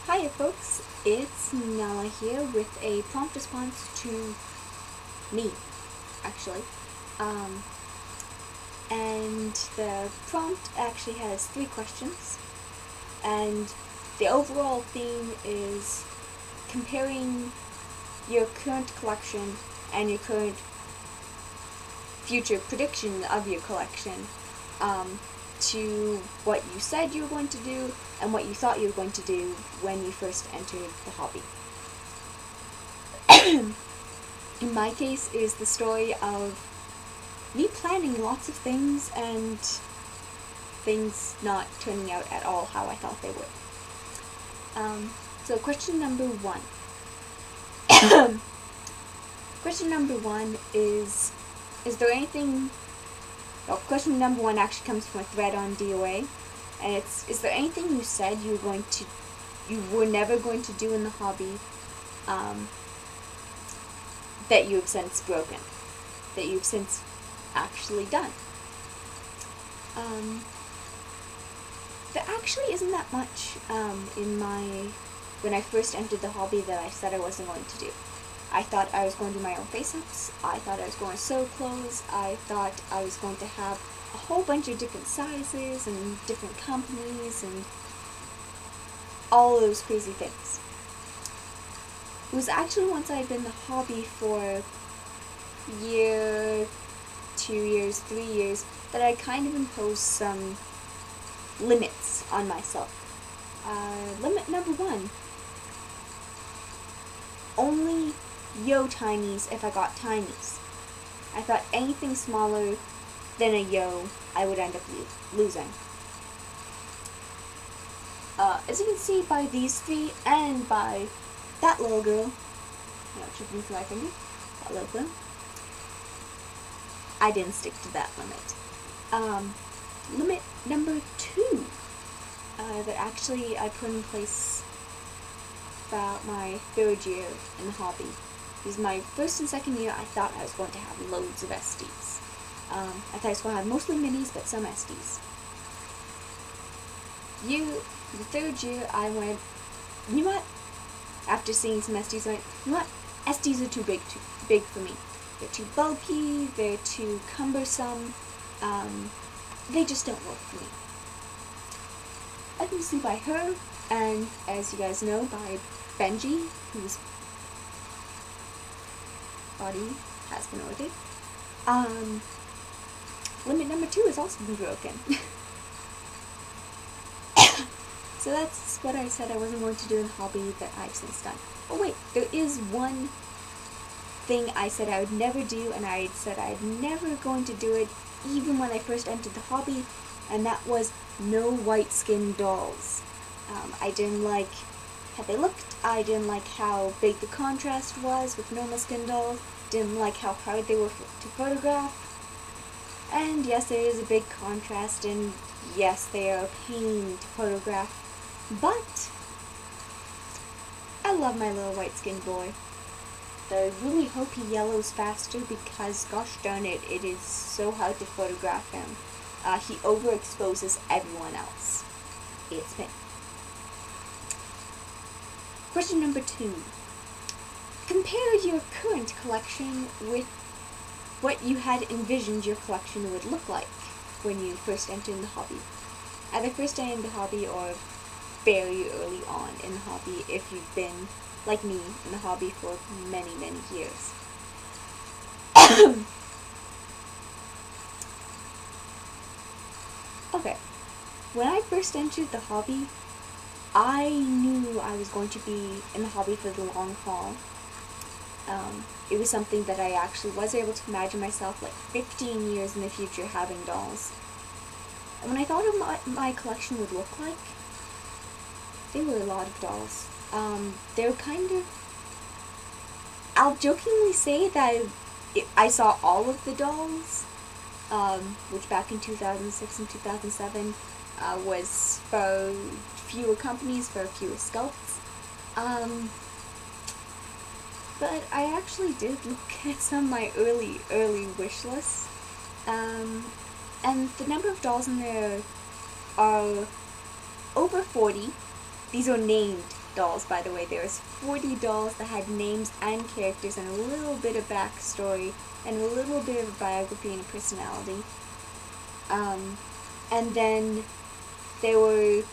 Hiya folks, it's Nala here with a prompt response to me, actually. And the prompt actually has 3 questions, and the overall theme is comparing your current collection and your current future prediction of your collection to what you said you were going to do and what you thought you were going to do when you first entered the hobby. In my case is the story of me planning lots of things and things not turning out at all how I thought they would. So question number 1. Question number 1 is there anything... Well, question number 1 actually comes from a thread on DOA, and it's, is there anything you said you were never going to do in the hobby, that you have since broken, that you've since actually done? There actually isn't that much when I first entered the hobby that I said I wasn't going to do. I thought I was going to do my own face-ups, I thought I was going to sew clothes, I thought I was going to have a whole bunch of different sizes and different companies and all those crazy things. It was actually once I had been in the hobby for a year, 2 years, 3 years, that I kind of imposed some limits on myself. Limit number 1. Only yo tinies if I got tinies. I thought anything smaller than a yo I would end up losing. As you can see by these 3 and by that little girl, tripping through my finger, that little girl, I didn't stick to that limit. Limit number 2 that actually I put in place about my 3rd year in the hobby. Because my 1st and 2nd year I thought I was going to have loads of SDs. I thought I was going to have mostly minis, but some SDs. The 3rd year I went, you know what? After seeing some SDs, I went, you know what? SDs are too big for me. They're too bulky, they're too cumbersome, they just don't work for me. As you can see by her, and as you guys know, by Benjy, whose body has been ordered. Limit number 2 has also been broken. So that's what I said I wasn't going to do in the hobby that I've since done. Oh wait, there is one thing I said I would never do, and I said I'd never going to do it even when I first entered the hobby, and that was no white skin dolls. I didn't like how they looked, I didn't like how big the contrast was with normal skin dolls, didn't like how hard they were to photograph, and yes, there is a big contrast, and yes, they are a pain to photograph, but I love my little white skinned boy. I really hope he yellows faster because, gosh darn it, it is so hard to photograph him. He overexposes everyone else. It's me. Question number 2. Compare your current collection with what you had envisioned your collection would look like when you first entered the hobby. Either first entered the hobby or very early on in the hobby if you've been, like me, in the hobby for many, many years. Okay, when I first entered the hobby, I knew I was going to be in the hobby for the long haul. It was something that I actually was able to imagine myself like 15 years in the future having dolls. And when I thought of what my collection would look like, there were a lot of dolls. They were kind of... I'll jokingly say that I saw all of the dolls, which back in 2006 and 2007 was for fewer companies, for fewer sculpts. But I actually did look at some of my early wish lists, and the number of dolls in there are over 40. These are named dolls, by the way. There was 40 dolls that had names and characters and a little bit of backstory and a little bit of a biography and a personality. And then there were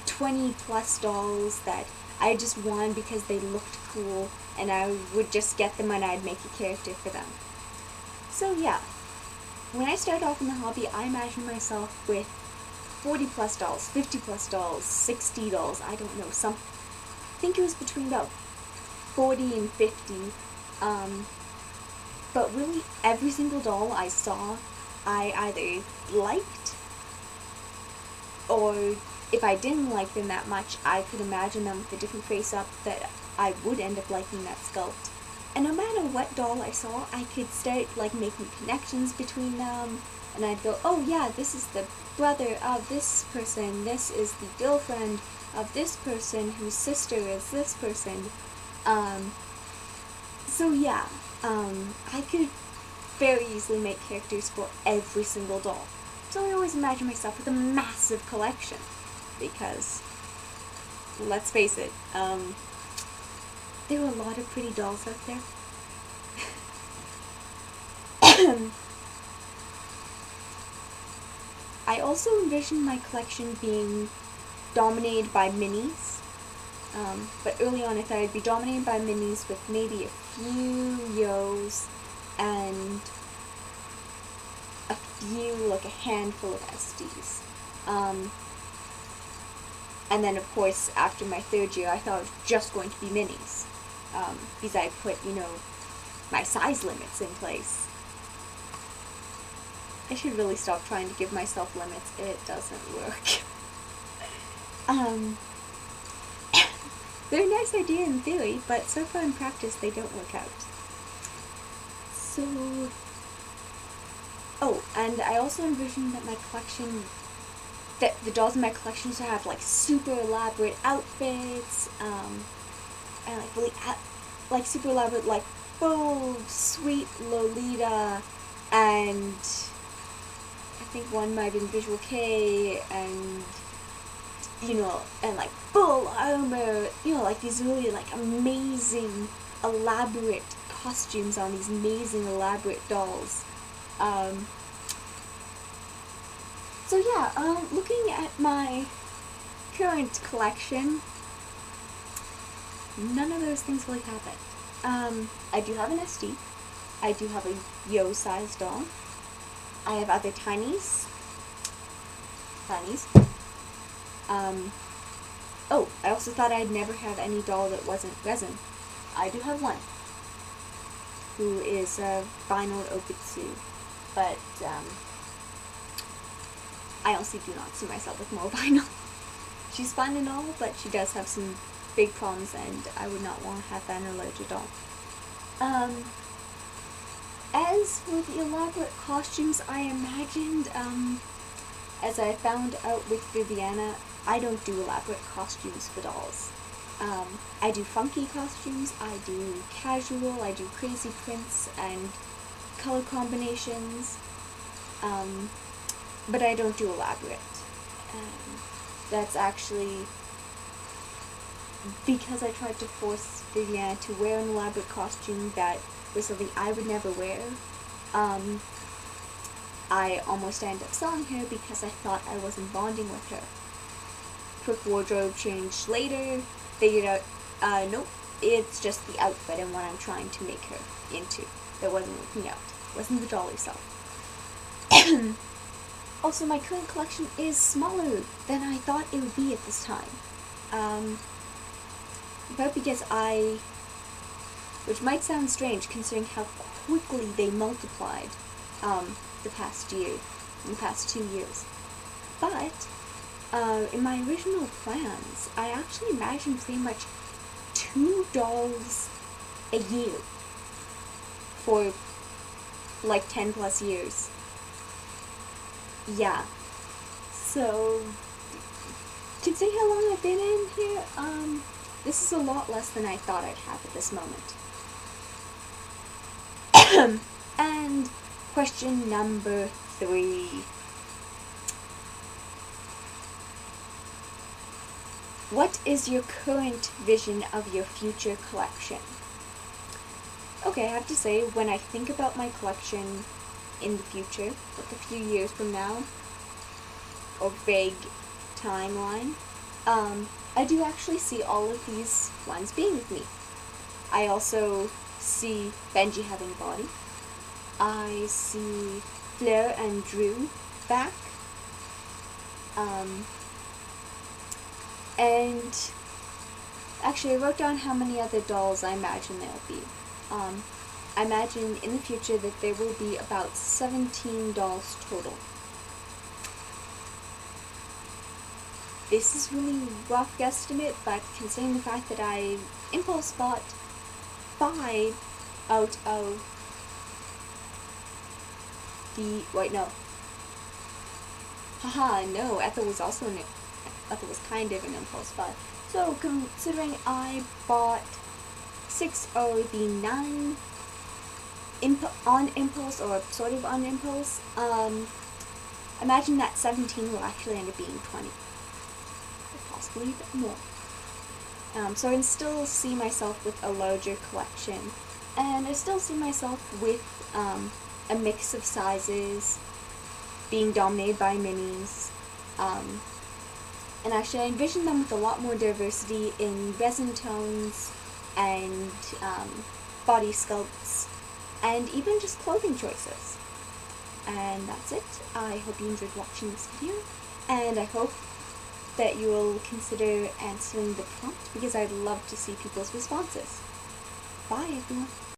20 plus dolls that I just won because they looked cool, and I would just get them and I'd make a character for them. So yeah, when I started off in the hobby, I imagined myself with 40 plus dolls, 50 plus dolls, 60 dolls, I don't know, I think it was between about 40 and 50, but really every single doll I saw, I either liked, or if I didn't like them that much, I could imagine them with a different face up that I would end up liking that sculpt. And no matter what doll I saw, I could start like making connections between them, and I'd go, oh yeah, this is the brother of this person, this is the girlfriend of this person whose sister is this person. So yeah, I could very easily make characters for every single doll. So I always imagine myself with a massive collection, because, let's face it, there are a lot of pretty dolls out there. I also envisioned my collection being dominated by minis, but early on I thought it'd be dominated by minis with maybe a few yos and a few, like a handful of SDs. And then, of course, after my third year, I thought it was just going to be minis, because I put, my size limits in place. I should really stop trying to give myself limits. It doesn't work. They're a nice idea in theory, but so far in practice, they don't work out. So... Oh, and I also envisioned that my collection... that the dolls in my collection should have, like, super elaborate outfits, and, like, really, like, super elaborate, like, bold, sweet Lolita, and I think one might have been Visual K, and, and, like, full armor, like, these really, like, amazing, elaborate costumes on these amazing, elaborate dolls. So yeah, looking at my current collection, none of those things really happen. I do have an SD. I do have a yo-sized doll. I have other tinies. Oh, I also thought I'd never have any doll that wasn't resin. I do have one, who is a vinyl Obitsu, but, I honestly do not see myself with more vinyl. She's fun and all, but she does have some big problems, and I would not want to have that in a larger doll. As for the elaborate costumes I imagined, as I found out with Viviana, I don't do elaborate costumes for dolls. I do funky costumes, I do casual, I do crazy prints and color combinations, but I don't do elaborate. That's actually because I tried to force Viviana to wear an elaborate costume that was something I would never wear. I almost ended up selling her because I thought I wasn't bonding with her. Quick wardrobe change later, figured out, nope, it's just the outfit and what I'm trying to make her into that wasn't working out. Wasn't the doll herself. Also, my current collection is smaller than I thought it would be at this time. But because which might sound strange considering how quickly they multiplied, the past 2 years. But, in my original plans, I actually imagined pretty much 2 dolls a year for, like, 10 plus years. Yeah. So, considering how long I've been in here, this is a lot less than I thought I'd have at this moment. And question number 3. What is your current vision of your future collection? Okay, I have to say, when I think about my collection in the future, like a few years from now, or vague timeline, I do actually see all of these ones being with me. I also see Benjy having a body. I see Fleur and Drew back. And actually I wrote down how many other dolls I imagine there'll be. I imagine in the future that there will be about 17 dolls total. This is really rough guesstimate, but considering the fact that I impulse bought 5 out of the... wait, no. Haha, no, Ethel was kind of an impulse buy. So, considering I bought 6 or the 9 on impulse, or sort of on impulse, imagine that 17 will actually end up being 20. Or possibly a bit more. So I can still see myself with a larger collection, and I still see myself with a mix of sizes, being dominated by minis, and actually I envision them with a lot more diversity in resin tones and body sculpts, and even just clothing choices. And that's it. I hope you enjoyed watching this video, and I hope that you will consider answering the prompt, because I'd love to see people's responses. Bye, everyone.